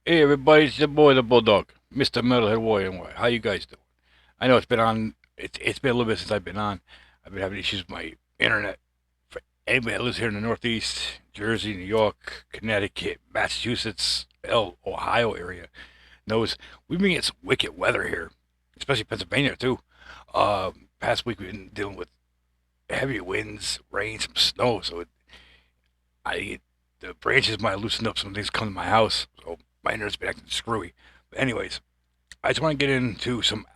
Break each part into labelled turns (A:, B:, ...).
A: Hey everybody, it's your boy the Bulldog, Mr. Metalhead Warrior. How you guys doing? I know it's been on. It's been a little bit since I've been on. I've been having issues with my internet. For anybody that lives here in the Northeast, Jersey, New York, Connecticut, Massachusetts, Ohio area knows we've been getting some wicked weather here, especially Pennsylvania too. Past week we've been dealing with heavy winds, rain, some snow. I the branches might loosen up some things coming to my house, so my internet's been acting screwy. But anyways, I just want to get into some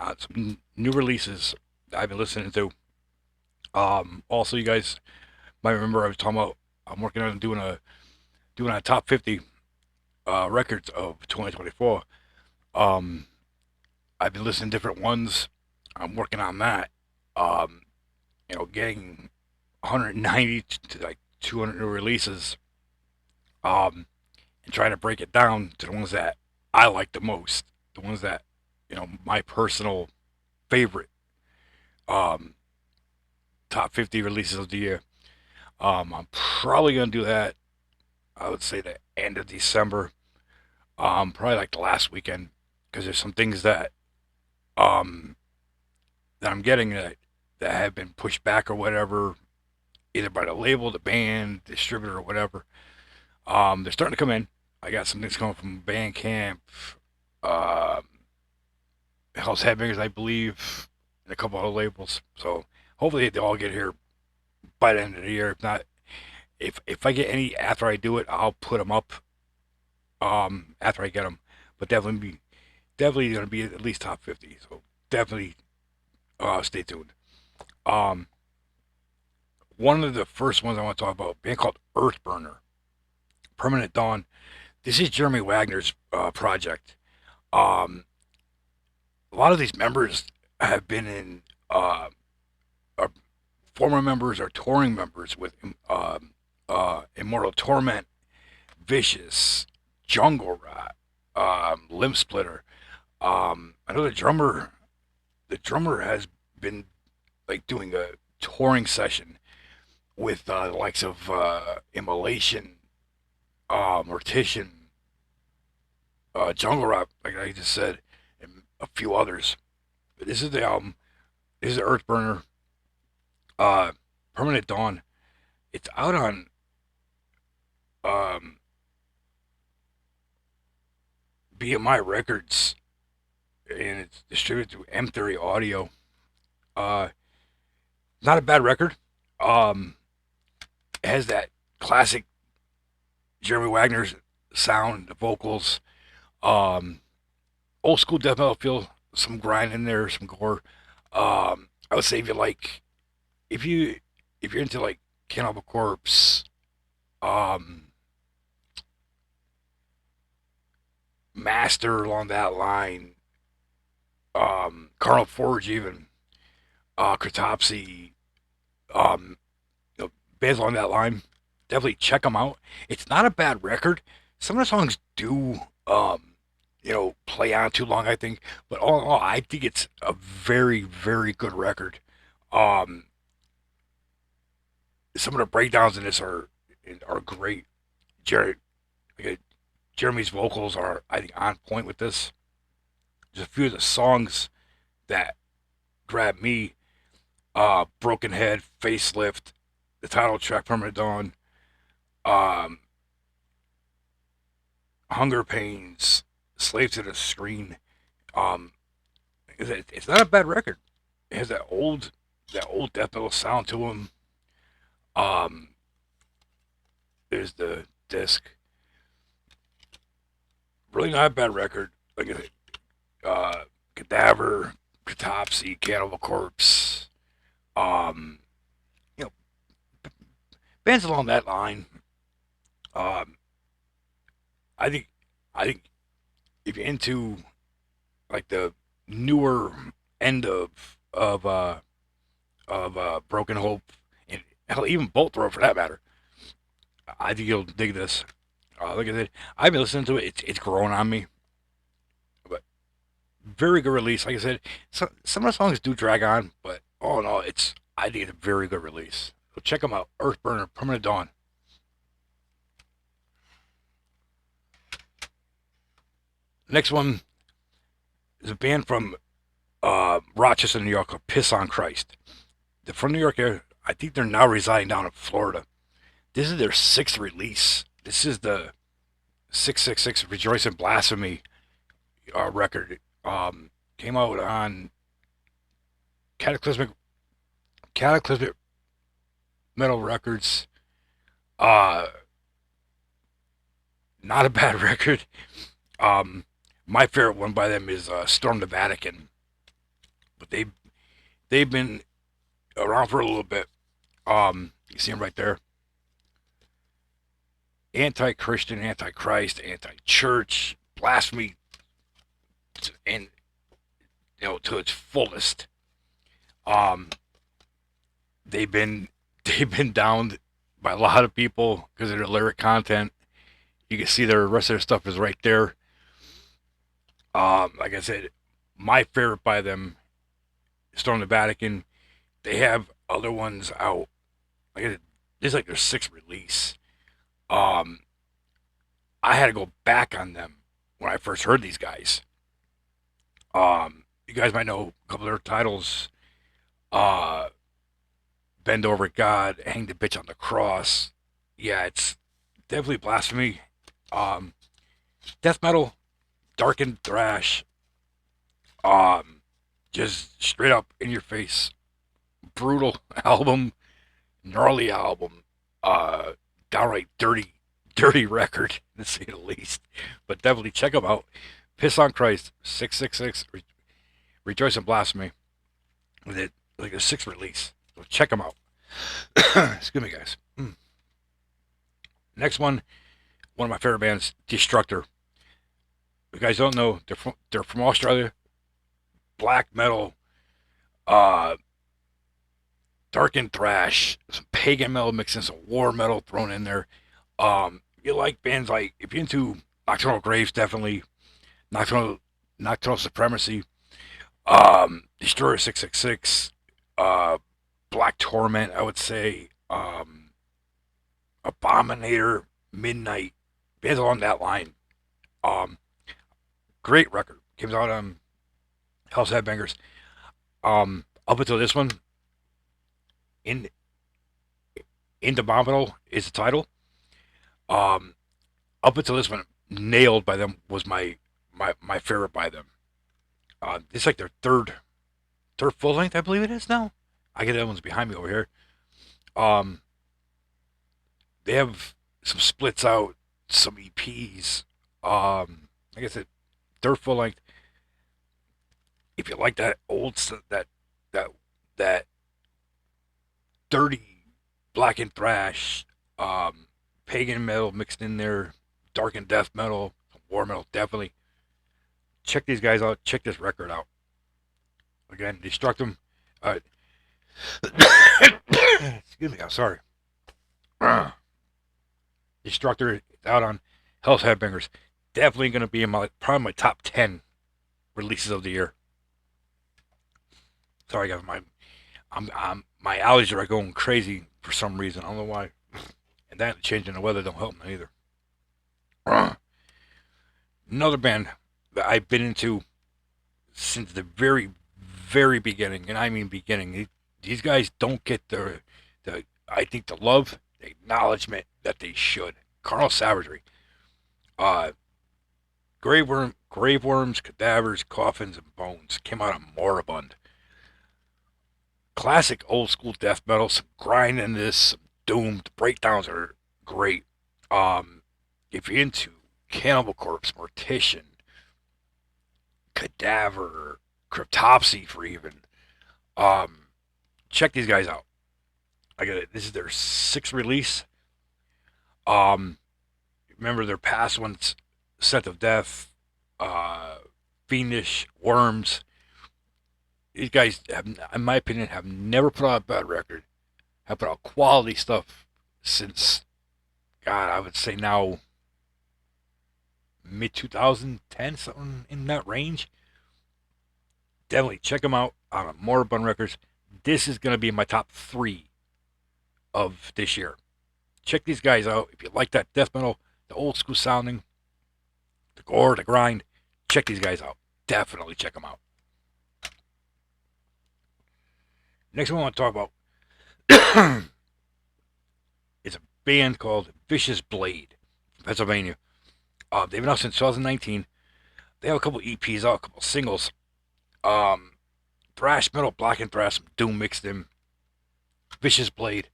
A: new releases that I've been listening to. Also, you guys might remember I was talking about I'm working on doing a top 50 records of 2024. Um, I've been listening to different ones. I'm working on that. Um, getting 190 to like 200 new releases. Um, and trying to break it down to the ones that I like the most, the ones that my personal favorite um, top 50 releases of the year. I'm probably gonna do that. I would say the end of December, probably like the last weekend, because there's some things um, that I'm getting that have been pushed back or whatever, either by the label, the band, distributor, or whatever. They're starting to come in. I got some things coming from Bandcamp, um, House Headbangers, I believe, and a couple other labels. So hopefully they all get here by the end of the year. If not, if I get any after I do it, I'll put them up after I get them. But definitely gonna be at least top 50. So definitely stay tuned. Um, One of the first ones I want to talk about, a band called Earthburner, Permanent Dawn. This is Jeremy Wagner's project. Um, a lot of these members have been in are former members or touring members with Immortal Torment, Vicious, Jungle Rat, Limb Splitter. I know the drummer has been like doing a touring session with the likes of Immolation, Mortician, Jungle Rat, like I just said, and a few others. But this is the album. This is Earthburner, uh, Permanent Dawn. It's out on um, BMI Records and it's distributed through M30 Audio. Uh, Not a bad record. Um, it has that classic Jeremy Wagner sound, the vocals, um, old school death metal feel, some grind in there, some gore. I would say if you if you're into like Cannibal Corpse, um, Master along that line, Carnal Forge even, Cryptopsy, um, bands along that line, definitely check them out. It's not a bad record. Some of the songs do, play on too long, I think. But all in all, I think it's a very, very good record. Um, some of the breakdowns in this are great. Jerry, like, Jeremy's vocals are, I think, on point with this. There's a few of the songs that grab me. Broken Head, Facelift, the title track, Permanent Dawn, um, Hunger Pains, Slave to the Screen. Um, it's not a bad record. It has that old death metal sound to him. Um, there's the disc. Really not a bad record. Like Cadaver, Catopsy, Cannibal Corpse. Um, you know, bands along that line. Um, I think I think if you're into like the newer end of Broken Hope and hell even Bolt Throw for that matter, I think you'll dig this. Like I said, I've been listening to it. It's growing on me, but very good release. Like I said, some of the songs do drag on, but all in all, I think it's a very good release. So check them out. Earthburner, Permanent Dawn. Next one is a band from Rochester, New York, called Piss on Christ. They're from New York area. I think they're now residing down in Florida. This is their sixth release. This is the 666 Rejoice in Blasphemy record. Came out on Cataclysmic Metal Records. Uh, Not a bad record. My favorite one by them is Storm the Vatican, but they've been around for a little bit. You see them right there. Anti-Christian, anti-Christ, anti-church, blasphemy, and to its fullest. Um, they've been downed by a lot of people because of their lyric content. You can see the rest of their stuff is right there. Like I said, my favorite by them, Storm the Vatican. They have other ones out. This is like their sixth release. Um, I had to go back on them when I first heard these guys. You guys might know a couple of their titles. Uh, Bend Over God, Hang the Bitch on the Cross. Yeah, it's definitely blasphemy. Um, Death metal, darkened thrash. Um, just straight up in your face, brutal album, gnarly album. Uh, Downright dirty record to say the least. But definitely check them out. Piss on Christ, 666, Rejoice in Blasphemy. With it like a sixth release. So check them out. Excuse me, guys. Next one of my favorite bands, Destructor. If you guys don't know, they're from Australia. Black metal, uh, darkened thrash, some pagan metal mixed in, some war metal thrown in there. You like bands like, if you're into Nocturnal Graves, definitely Nocturnal Supremacy, Destroyer 666, Black Torment, I would say, Abominator, Midnight, bands along that line. Um, Great record. Came out on Hell's Headbangers. Up until this one, in Indomitable is the title. Um, Up until this one, Nailed by them was my favorite by them. It's like their third full length, I believe it is now. I get that one's behind me over here. Um, they have some splits out, some EPs. Like I said, third full length. If you like that that that dirty black and thrash, pagan metal mixed in there, dark and death metal, war metal, definitely check these guys out. Check this record out. Again, Destructum. Uh, Excuse me, I'm sorry. Destructor out on Hell's Headbangers. Definitely going to be in probably my top 10 releases of the year. Sorry, guys, my allergies are going crazy for some reason. I don't know why. And that changing the weather don't help me either. Another band that I've been into since the very beginning, and I mean beginning. These guys don't get the I think the love, the acknowledgement that they should. Carnal Savagery, uh, graveworms, cadavers, coffins, and bones came out on Moribund. Classic old school death metal, some grind in this, some doom. The breakdowns are great. Um, if you're into Cannibal Corpse, Mortician, Cadaver, Cryptopsy for even, um, check these guys out. I got it. This is their sixth release. Um, Remember their past ones, Scent of Death, uh, Fiendish, Worms. These guys, have, in my opinion, have never put out a bad record. Have put out quality stuff since, God, I would say now mid 2010, something in that range. Definitely check them out on Moribund Records. This is going to be my top three of this year. Check these guys out if you like that death metal, the old school sounding, the gore, the grind. check these guys out. Definitely check them out. Next one I want to talk about is a band called Vicious Blade from Pennsylvania. They've been out since 2019. They have a couple EPs out, a couple singles. Thrash metal, black and thrash, some doom mixed in. Vicious Blade,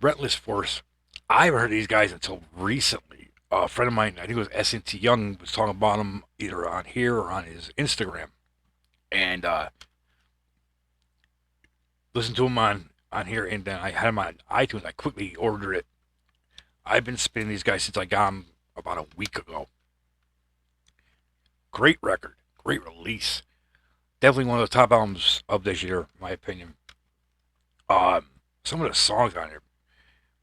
A: Relentless Force. I haven't heard these guys until recently. A friend of mine, I think it was S&T Young, was talking about them either on here or on his Instagram. And listened to them on here, and then I had them on iTunes. I quickly ordered it. I've been spinning these guys since I got them about a week ago. Great record, great release. Definitely one of the top albums of this year, in my opinion. Some of the songs on here: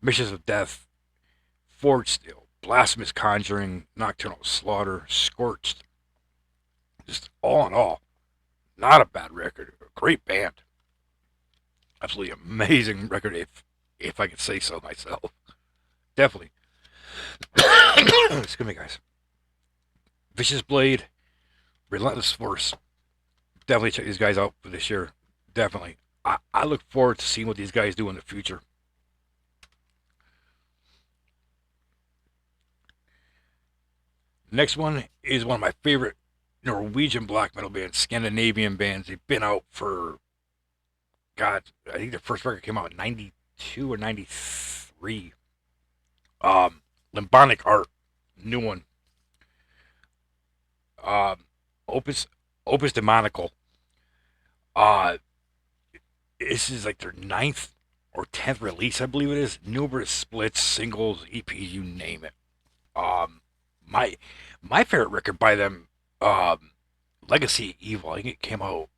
A: Missions of Death, Forged Steel, Blasphemous Conjuring, Nocturnal Slaughter, Scorched. Just all in all, not a bad record. A great band. Absolutely amazing record, if I could say so myself. Definitely. Excuse me, guys. Vicious Blade, Relentless Force. Definitely check these guys out for this year. Definitely. I look forward to seeing what these guys do in the future. Next one is one of my favorite Norwegian black metal bands, Scandinavian bands. They've been out for, God, I think their first record came out in 92 or 93. Limbonic Art, new one. Um, Opus Demonical. Uh, this is like their ninth or 10th release, I believe it is. Numerous splits, singles, EPs, you name it. Um, my my favorite record by them, Legacy Evil. I think it came out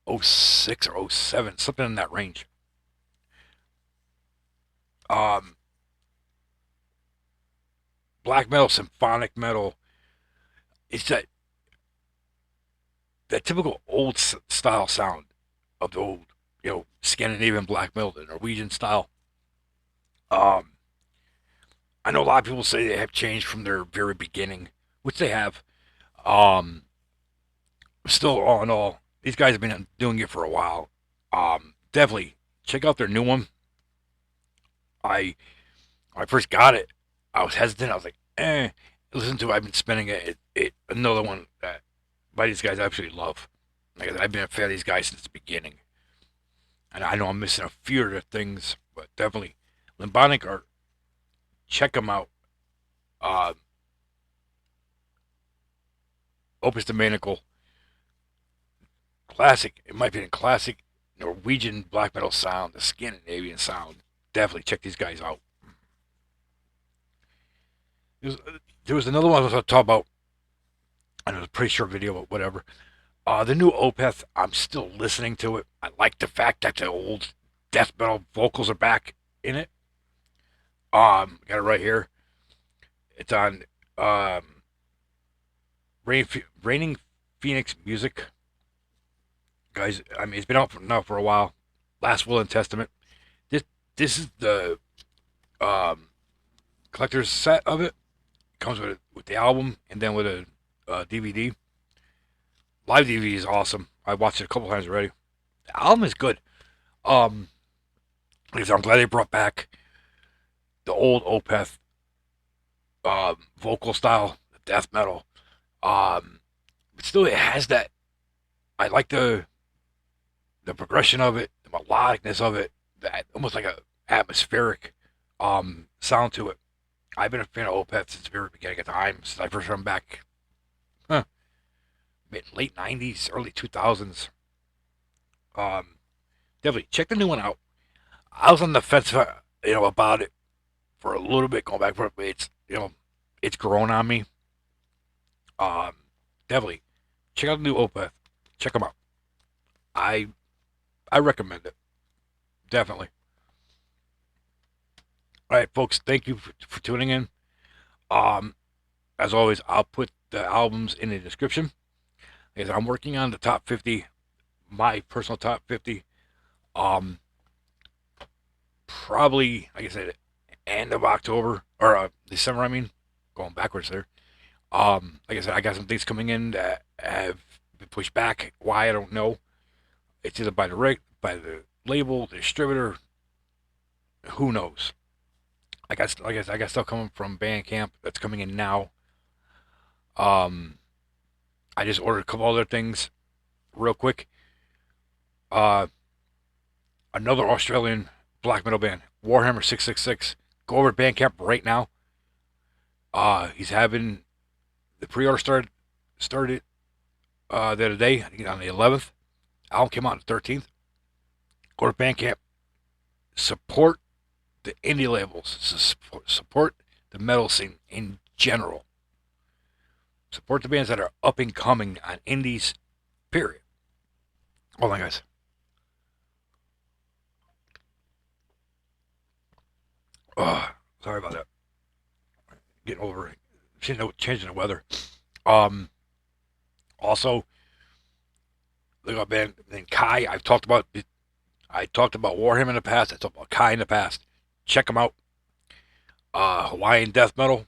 A: '06 or '07, something in that range. Um, Black metal, symphonic metal. It's that typical old style sound of the old, Scandinavian black metal, the Norwegian style. Um, I know a lot of people say they have changed from their very beginning, which they have. Um, Still, all in all, these guys have been doing it for a while. Definitely check out their new one. I when I first got it, I was hesitant. I was like, eh. Listen to it. I've been spinning it. Another one that by these guys I absolutely love. Like I said, I've been a fan of these guys since the beginning. And I know I'm missing a few of their things, but definitely Limbonic Art. Check them out. Uh, Opus Dominical. Classic. It might be a classic Norwegian black metal sound, the Scandinavian sound. Definitely check these guys out. There was, there was another one I was going to talk about. And it was a pretty short video, but whatever. The new Opeth, I'm still listening to it. I like the fact that the old death metal vocals are back in it. Got it right here. It's on Raining Phoenix Music. Guys, I mean, it's been out now for a while. Last Will and Testament. This this is the um, collector's set of it. It comes with the album and then with a DVD. Live DVD is awesome. I watched it a couple times already. The album is good. Um, I'm glad they brought back the old Opeth vocal style, the death metal. But still, it has that. I like the progression of it, the melodicness of it, that almost like a atmospheric sound to it. I've been a fan of Opeth since the very beginning of time, since I first heard them back, huh, mid late '90s, early 2000s. Um, Definitely check the new one out. I was on the fence, about it for a little bit, going back for it, but it's grown on me. Um, Definitely check out the new Opeth. Check them out. I I recommend it. Definitely. All right, folks. Thank you for tuning in. Um, as always, I'll put the albums in the description. As I'm working on the top 50, my personal top 50. Um, Probably, like I said, end of October or December. I mean, going backwards there. Like I said, I got some things coming in that have been pushed back. Why, I don't know. It's either by the label, the distributor. Who knows? I got stuff coming from Bandcamp that's coming in now. Um, I just ordered a couple other things real quick. Uh, Another Australian black metal band, Warhammer 666. Go over to Bandcamp right now. He's having the pre-order started the other day. I think on the 11th. Album came out on the 13th. Go to Bandcamp. Support the indie labels. Support the metal scene in general. Support the bands that are up and coming on indies. Period. Hold on, guys. Oh, sorry about that. Getting over it. Changing the weather. Also, look up band named Kai. I talked about Warhammer in the past. I talked about Kai in the past. Check them out. Hawaiian death metal.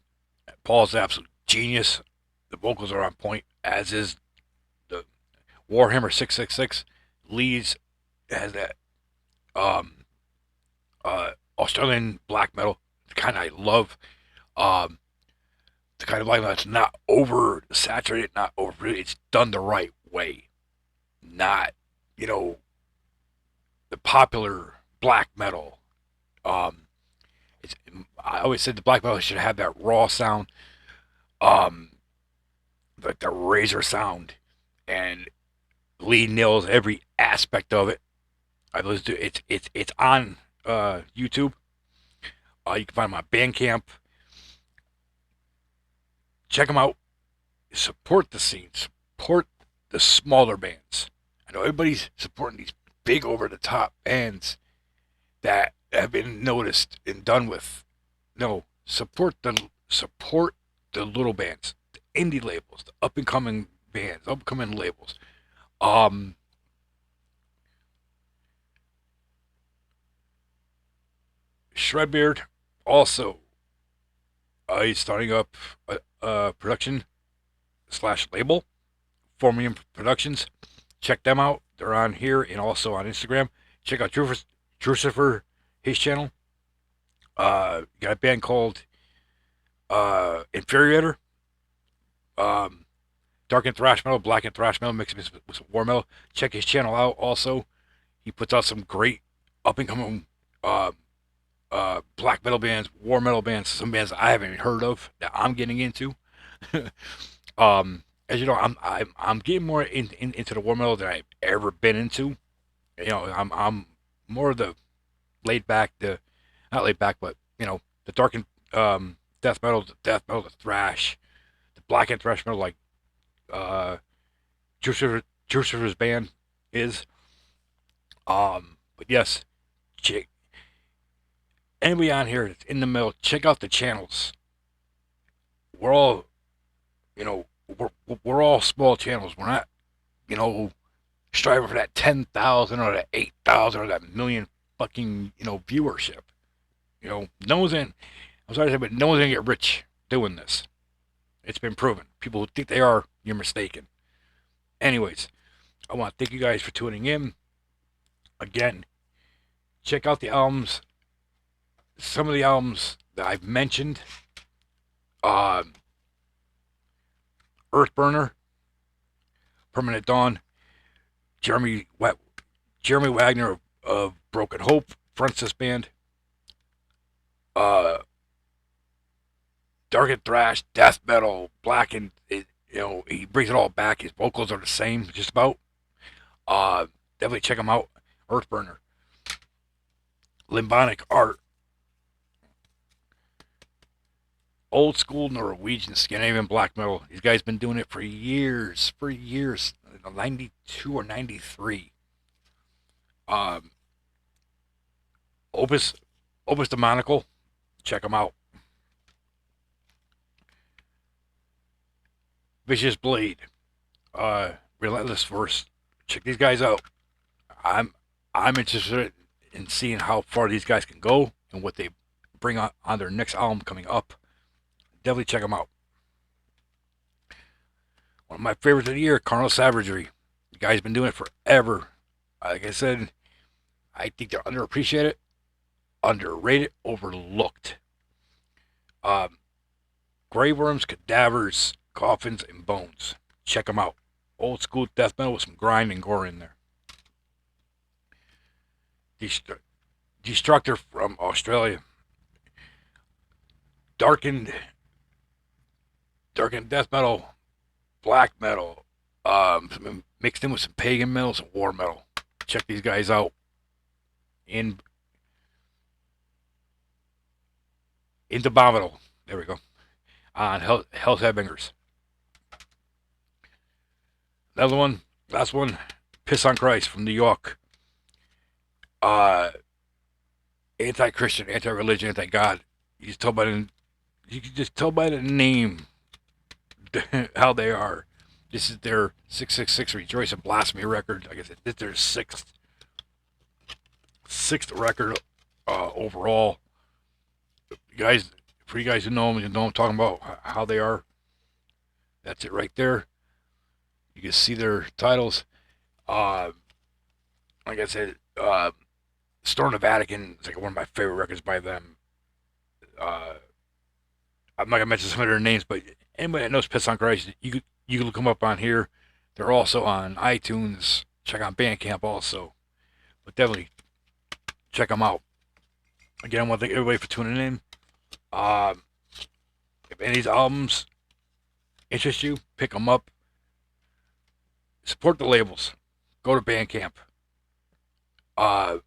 A: Paul's an absolute genius. The vocals are on point, as is the Warhammer 666. Leeds has that Australian black metal, the kind I love. Um, the kind of black metal that's not over saturated, not over. It's done the right way. Not, you know, the popular black metal. Um, it's I always said the black metal should have that raw sound, um, like the razor sound, and Lee nails every aspect of it. I listened to it. It's on YouTube. You can find them on Bandcamp. Check them out. Support the scene. Support the smaller bands. I know everybody's supporting these big over the top bands that have been noticed and done with. No, support the little bands, the indie labels, the up and coming bands, up and coming labels. Um, Shredbeard also he's starting up a production slash label, Formium Productions. Check them out. They're on here and also on Instagram. Check out Drucifer, his channel. Got a band called Infuriator. Um, dark and thrash metal, black and thrash metal, mixed with some war metal. Check his channel out also. He puts out some great up and coming black metal bands, war metal bands, some bands I haven't even heard of that I'm getting into. As you know, I'm getting more into the war metal than I've ever been into. You know, I'm more of the laid back, the not laid back, but you know, the dark and the thrash, the black and thrash metal, like uh, Juicer's band is. But yes, check anybody on here that's in the middle. Check out the channels. We're all, you know, we're all small channels. We're not, you know, striving for that 10,000 or that 8,000 or that million fucking, you know, viewership. You know, no one's in. I'm sorry to say, but no one's gonna get rich doing this. It's been proven. People who think they are, you're mistaken. Anyways, I want to thank you guys for tuning in. Again, check out the albums. Some of the albums that I've mentioned. Uh, Earthburner, Permanent Dawn, Jeremy Wagner of Broken Hope fronts this band. Uh, Dark and thrash, death metal, black and you know he brings it all back. His vocals are the same, just about. Definitely check him out. Earthburner, Limbonic Art, old school Norwegian Scandinavian black metal. These guys been doing it for years, 92 or 93. Um, Opus Demonical, check them out. Vicious Blade, Relentless Verse. Check these guys out. I'm interested in seeing how far these guys can go and what they bring on their next album coming up. Definitely check them out. One of my favorites of the year, Carnal Savagery. The guy's been doing it forever. Like I said, I think they're underappreciated, underrated, overlooked. Grave worms, cadavers, coffins, and bones. Check them out. Old school death metal with some grind and gore in there. Destructor from Australia. Darkened death metal, black metal, mixed in with some pagan metal, some war metal. Check these guys out. Into Abominable. There we go. On Hell's Headbangers. Another one, last one, Piss on Christ from New York. Anti-Christian, anti-religion, anti-God. You can just tell by the name how they are. This is their 666 Rejoice and Blasphemy record. Like I said, this is their sixth record overall. Guys, for you guys who know them, you know I'm talking about how they are. That's it right there. You can see their titles. Like I said, Storm the Vatican is like one of my favorite records by them. I'm not gonna mention some of their names, but anybody that knows Piss on Christ, you can look them up on here. They're also on iTunes. Check out Bandcamp also. But definitely check them out. Again, I want to thank everybody for tuning in. If any of these albums interest you, pick them up. Support the labels. Go to Bandcamp. And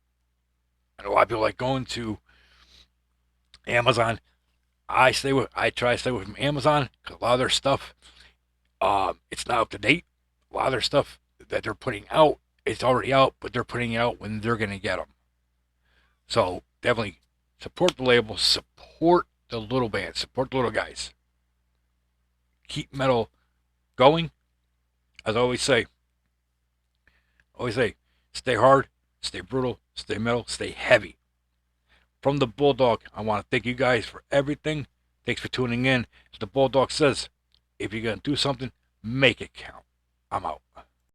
A: a lot of people like going to Amazon. I try to stay away from Amazon because a lot of their stuff, it's not up to date. A lot of their stuff that they're putting out, it's already out, but they're putting it out when they're gonna get them. So definitely support the label, support the little bands, support the little guys. Keep metal going. As I always say, stay hard, stay brutal, stay metal, stay heavy. From the Bulldog, I want to thank you guys for everything. Thanks for tuning in. As the Bulldog says, if you're going to do something, make it count. I'm out.